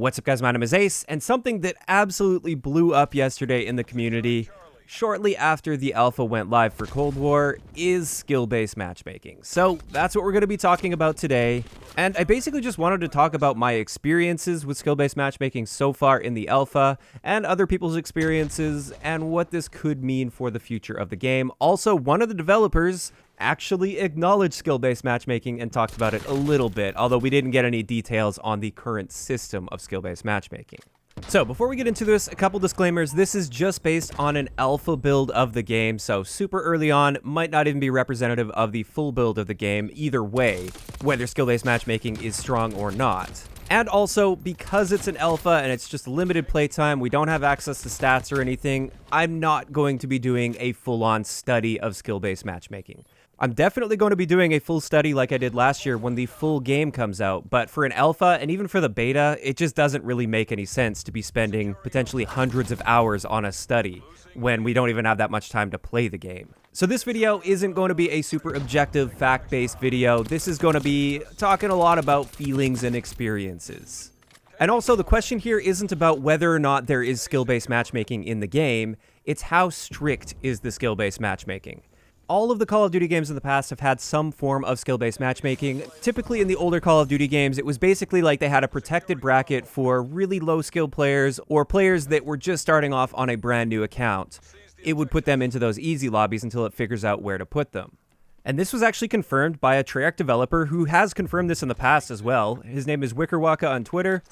What's up guys, my name is Ace, and something that absolutely blew up yesterday in the community, shortly after the alpha went live for Cold War, is skill-based matchmaking. So that's what we're going to be talking about today, and I basically just wanted to talk about my experiences with skill-based matchmaking so far in the alpha, and other people's experiences, and what this could mean for the future of the game. Also, one of the developers actually acknowledged skill-based matchmaking and talked about it a little bit, although we didn't get any details on the current system of skill-based matchmaking. So before we get into this, a couple disclaimers. This is just based on an alpha build of the game, so super early on, might not even be representative of the full build of the game either way, whether skill-based matchmaking is strong or not. And also, because it's an alpha and it's just limited playtime, we don't have access to stats or anything, I'm not going to be doing a full-on study of skill-based matchmaking. I'm definitely going to be doing a full study like I did last year when the full game comes out, but for an alpha and even for the beta, it just doesn't really make any sense to be spending potentially hundreds of hours on a study when we don't even have that much time to play the game. So this video isn't going to be a super objective, fact-based video. This is going to be talking a lot about feelings and experiences. And also, the question here isn't about whether or not there is skill-based matchmaking in the game, it's how strict is the skill-based matchmaking. All of the Call of Duty games in the past have had some form of skill-based matchmaking. Typically in the older Call of Duty games, it was basically like they had a protected bracket for really low-skill players or players that were just starting off on a brand new account. It would put them into those easy lobbies until it figures out where to put them. And this was actually confirmed by a Treyarch developer who has confirmed this in the past as well. His name is Wickerwaka on Twitter.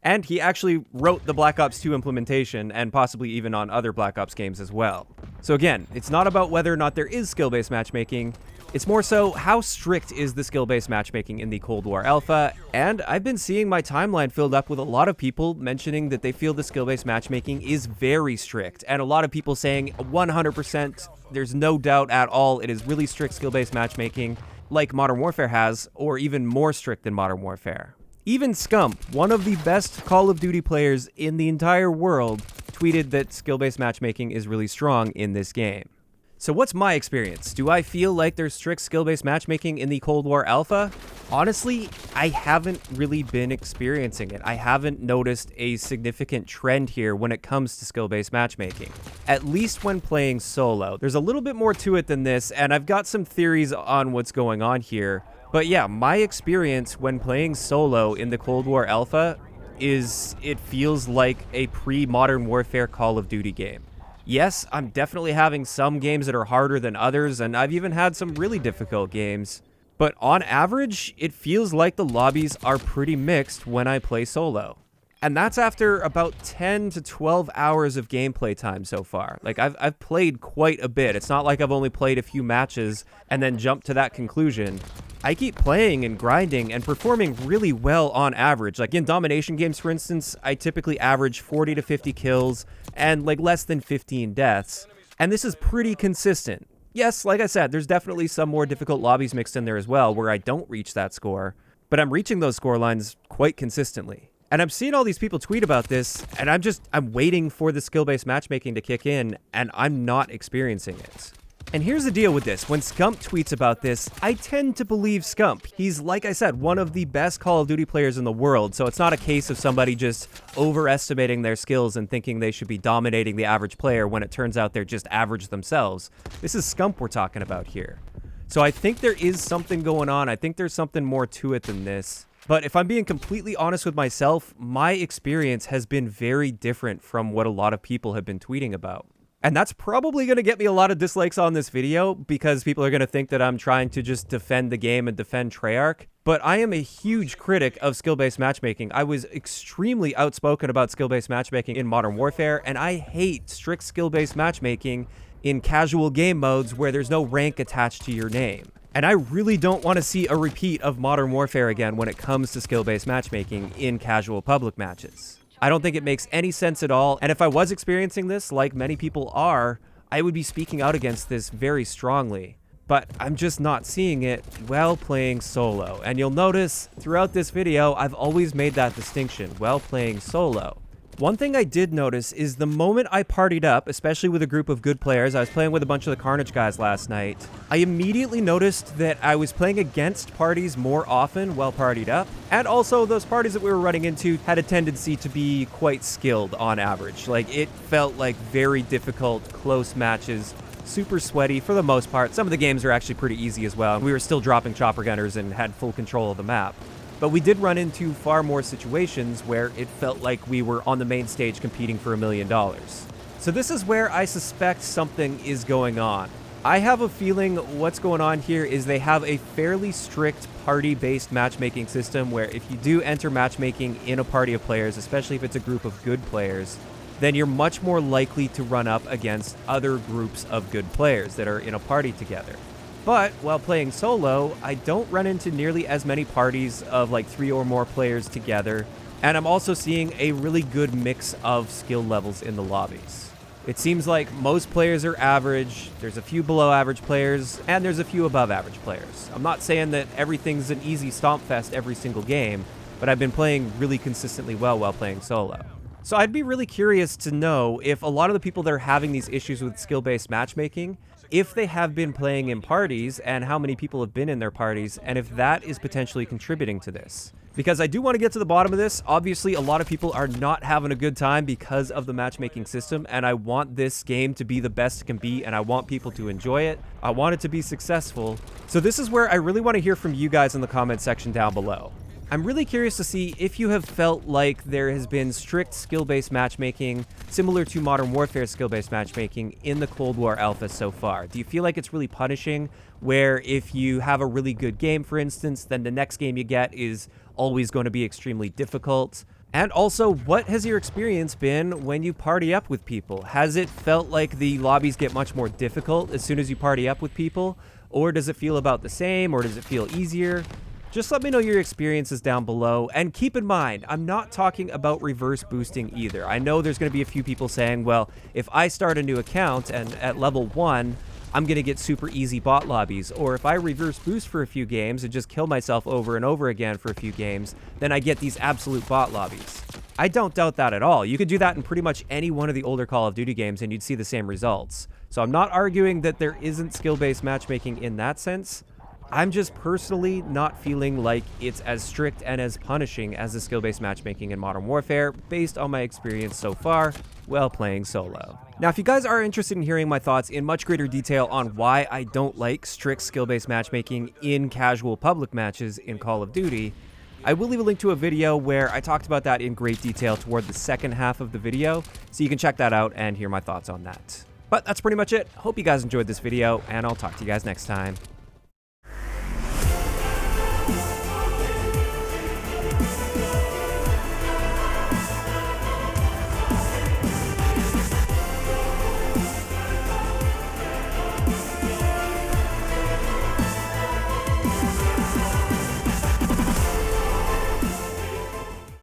And he actually wrote the Black Ops 2 implementation, and possibly even on other Black Ops games as well. So again, it's not about whether or not there is skill-based matchmaking, it's more so how strict is the skill-based matchmaking in the Cold War Alpha, and I've been seeing my timeline filled up with a lot of people mentioning that they feel the skill-based matchmaking is very strict, and a lot of people saying 100%, there's no doubt at all, it is really strict skill-based matchmaking, like Modern Warfare has, or even more strict than Modern Warfare. Even Scump, one of the best Call of Duty players in the entire world, tweeted that skill-based matchmaking is really strong in this game. So what's my experience? Do I feel like there's strict skill-based matchmaking in the Cold War Alpha? Honestly, I haven't really been experiencing it. I haven't noticed a significant trend here when it comes to skill-based matchmaking. At least when playing solo. There's a little bit more to it than this, and I've got some theories on what's going on here. But yeah, my experience when playing solo in the Cold War Alpha is it feels like a pre-Modern Warfare Call of Duty game. Yes, I'm definitely having some games that are harder than others, and I've even had some really difficult games. But on average, it feels like the lobbies are pretty mixed when I play solo. And that's after about 10 to 12 hours of gameplay time so far. Like, I've played quite a bit. It's not like I've only played a few matches and then jumped to that conclusion. I keep playing and grinding and performing really well on average. Like in domination games, for instance, I typically average 40 to 50 kills and like less than 15 deaths. And this is pretty consistent. Yes, like I said, there's definitely some more difficult lobbies mixed in there as well where I don't reach that score, but I'm reaching those score lines quite consistently. And I'm seeing all these people tweet about this, and I'm waiting for the skill-based matchmaking to kick in, and I'm not experiencing it. And here's the deal with this. When Scump tweets about this, I tend to believe Scump. He's, like I said, one of the best Call of Duty players in the world, so it's not a case of somebody just overestimating their skills and thinking they should be dominating the average player when it turns out they're just average themselves. This is Scump we're talking about here. So I think there is something going on. I think there's something more to it than this. But if I'm being completely honest with myself, my experience has been very different from what a lot of people have been tweeting about. And that's probably going to get me a lot of dislikes on this video because people are going to think that I'm trying to just defend the game and defend Treyarch. But I am a huge critic of skill-based matchmaking. I was extremely outspoken about skill-based matchmaking in Modern Warfare, and I hate strict skill-based matchmaking in casual game modes where there's no rank attached to your name. And I really don't want to see a repeat of Modern Warfare again when it comes to skill-based matchmaking in casual public matches. I don't think it makes any sense at all, and if I was experiencing this, like many people are, I would be speaking out against this very strongly. But I'm just not seeing it while playing solo. And you'll notice throughout this video, I've always made that distinction, while playing solo. One thing I did notice is the moment I partied up, especially with a group of good players, I was playing with a bunch of the Carnage guys last night, I immediately noticed that I was playing against parties more often while partied up, and also those parties that we were running into had a tendency to be quite skilled on average. Like, it felt like very difficult, close matches, super sweaty for the most part. Some of the games are actually pretty easy as well. We were still dropping chopper gunners and had full control of the map. But we did run into far more situations where it felt like we were on the main stage competing for $1 million. So this is where I suspect something is going on. I have a feeling what's going on here is they have a fairly strict party-based matchmaking system where if you do enter matchmaking in a party of players, especially if it's a group of good players, then you're much more likely to run up against other groups of good players that are in a party together. But while playing solo, I don't run into nearly as many parties of like 3 or more players together, and I'm also seeing a really good mix of skill levels in the lobbies. It seems like most players are average, there's a few below average players, and there's a few above average players. I'm not saying that everything's an easy stomp fest every single game, but I've been playing really consistently well while playing solo. So I'd be really curious to know if a lot of the people that are having these issues with skill-based matchmaking, if they have been playing in parties and how many people have been in their parties, and if that is potentially contributing to this. Because I do want to get to the bottom of this. Obviously, a lot of people are not having a good time because of the matchmaking system, and I want this game to be the best it can be, and I want people to enjoy it. I want it to be successful. So this is where I really want to hear from you guys in the comment section down below. I'm really curious to see if you have felt like there has been strict skill-based matchmaking, similar to Modern Warfare skill-based matchmaking, in the Cold War Alpha so far. Do you feel like it's really punishing, where if you have a really good game, for instance, then the next game you get is always going to be extremely difficult? And also, what has your experience been when you party up with people? Has it felt like the lobbies get much more difficult as soon as you party up with people? Or does it feel about the same, or does it feel easier? Just let me know your experiences down below, and keep in mind, I'm not talking about reverse boosting either. I know there's going to be a few people saying, well, if I start a new account and at level 1, I'm going to get super easy bot lobbies, or if I reverse boost for a few games and just kill myself over and over again for a few games, then I get these absolute bot lobbies. I don't doubt that at all. You could do that in pretty much any one of the older Call of Duty games and you'd see the same results. So I'm not arguing that there isn't skill-based matchmaking in that sense. I'm just personally not feeling like it's as strict and as punishing as the skill-based matchmaking in Modern Warfare, based on my experience so far while playing solo. Now, if you guys are interested in hearing my thoughts in much greater detail on why I don't like strict skill-based matchmaking in casual public matches in Call of Duty, I will leave a link to a video where I talked about that in great detail toward the second half of the video, so you can check that out and hear my thoughts on that. But that's pretty much it. Hope you guys enjoyed this video, and I'll talk to you guys next time.